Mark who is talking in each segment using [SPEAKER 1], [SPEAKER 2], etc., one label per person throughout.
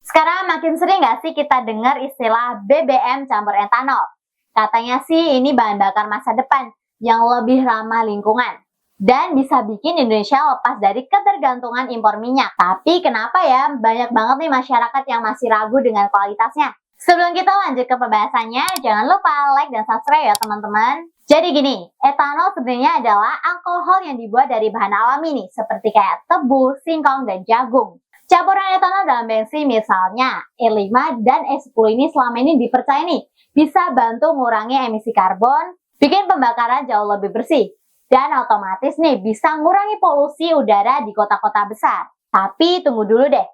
[SPEAKER 1] Sekarang makin sering nggak sih kita dengar istilah BBM campur etanol? Katanya sih ini bahan bakar masa depan yang lebih ramah lingkungan dan bisa bikin Indonesia lepas dari ketergantungan impor minyak. Tapi kenapa ya banyak banget nih masyarakat yang masih ragu dengan kualitasnya? Sebelum kita lanjut ke pembahasannya, jangan lupa like dan subscribe ya teman-teman. Jadi gini, etanol sebenarnya adalah alkohol yang dibuat dari bahan alami nih, seperti kayak tebu, singkong, dan jagung. Campuran etanol dalam bensin misalnya E5 dan E10 ini selama ini dipercaya nih bisa bantu mengurangi emisi karbon, bikin pembakaran jauh lebih bersih, dan otomatis nih bisa mengurangi polusi udara di kota-kota besar. Tapi tunggu dulu deh,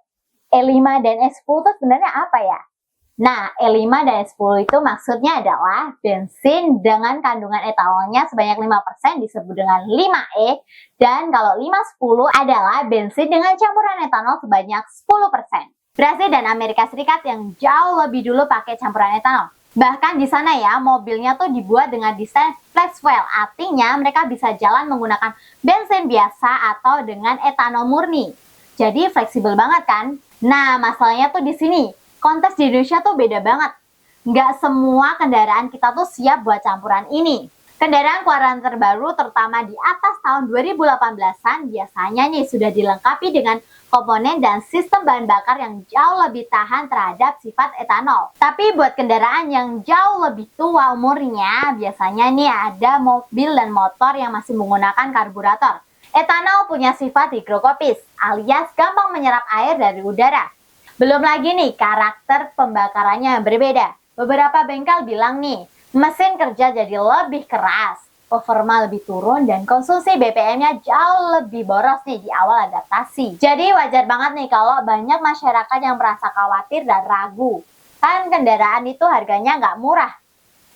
[SPEAKER 1] E5 dan E10 itu sebenarnya apa ya? Nah, E5 dan E10 itu maksudnya adalah bensin dengan kandungan etanolnya sebanyak 5% disebut dengan 5E, dan kalau 510 adalah bensin dengan campuran etanol sebanyak 10%. Brasil dan Amerika Serikat yang jauh lebih dulu pakai campuran etanol. Bahkan di sana ya, mobilnya tuh dibuat dengan desain flex fuel, artinya mereka bisa jalan menggunakan bensin biasa atau dengan etanol murni. Jadi fleksibel banget kan? Nah, masalahnya tuh di sini. Konteks di Indonesia tuh beda banget. Nggak semua kendaraan kita tuh siap buat campuran ini. Kendaraan keluaran terbaru terutama di atas tahun 2018-an biasanya nih sudah dilengkapi dengan komponen dan sistem bahan bakar yang jauh lebih tahan terhadap sifat etanol. Tapi buat kendaraan yang jauh lebih tua umurnya, biasanya nih ada mobil dan motor yang masih menggunakan karburator. Etanol punya sifat hidrokopis, alias gampang menyerap air dari udara. Belum lagi nih karakter pembakarannya yang berbeda. Beberapa bengkel bilang nih, mesin kerja jadi lebih keras, performa lebih turun, dan konsumsi BBM-nya jauh lebih boros nih di awal adaptasi. Jadi wajar banget nih kalau banyak masyarakat yang merasa khawatir dan ragu. Kan kendaraan itu harganya nggak murah.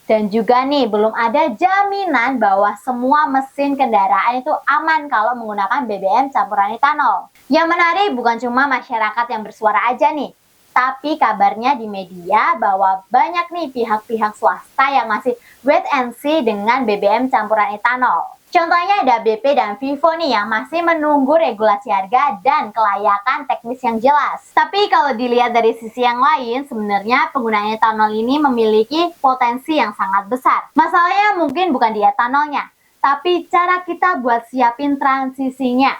[SPEAKER 1] Dan juga nih, belum ada jaminan bahwa semua mesin kendaraan itu aman kalau menggunakan BBM campuran etanol. Yang menarik bukan cuma masyarakat yang bersuara aja nih, tapi kabarnya di media bahwa banyak nih pihak-pihak swasta yang masih wait and see dengan BBM campuran etanol. Contohnya ada BP dan Vivo nih yang masih menunggu regulasi harga dan kelayakan teknis yang jelas. Tapi kalau dilihat dari sisi yang lain, sebenarnya penggunaan etanol ini memiliki potensi yang sangat besar. Masalahnya mungkin bukan di etanolnya, tapi cara kita buat siapin transisinya.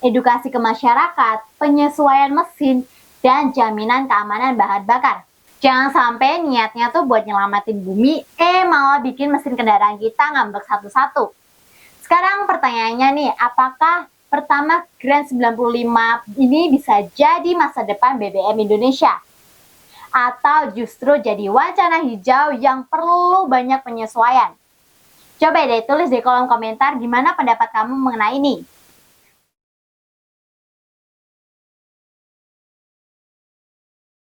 [SPEAKER 1] Edukasi ke masyarakat, penyesuaian mesin, dan jaminan keamanan bahan bakar. Jangan sampai niatnya tuh buat nyelamatin bumi, malah bikin mesin kendaraan kita ngambek satu-satu. Sekarang pertanyaannya nih, apakah pertama Grand 95 ini bisa jadi masa depan BBM Indonesia? Atau justru jadi wacana hijau yang perlu banyak penyesuaian? Coba deh tulis di kolom komentar gimana pendapat kamu mengenai ini.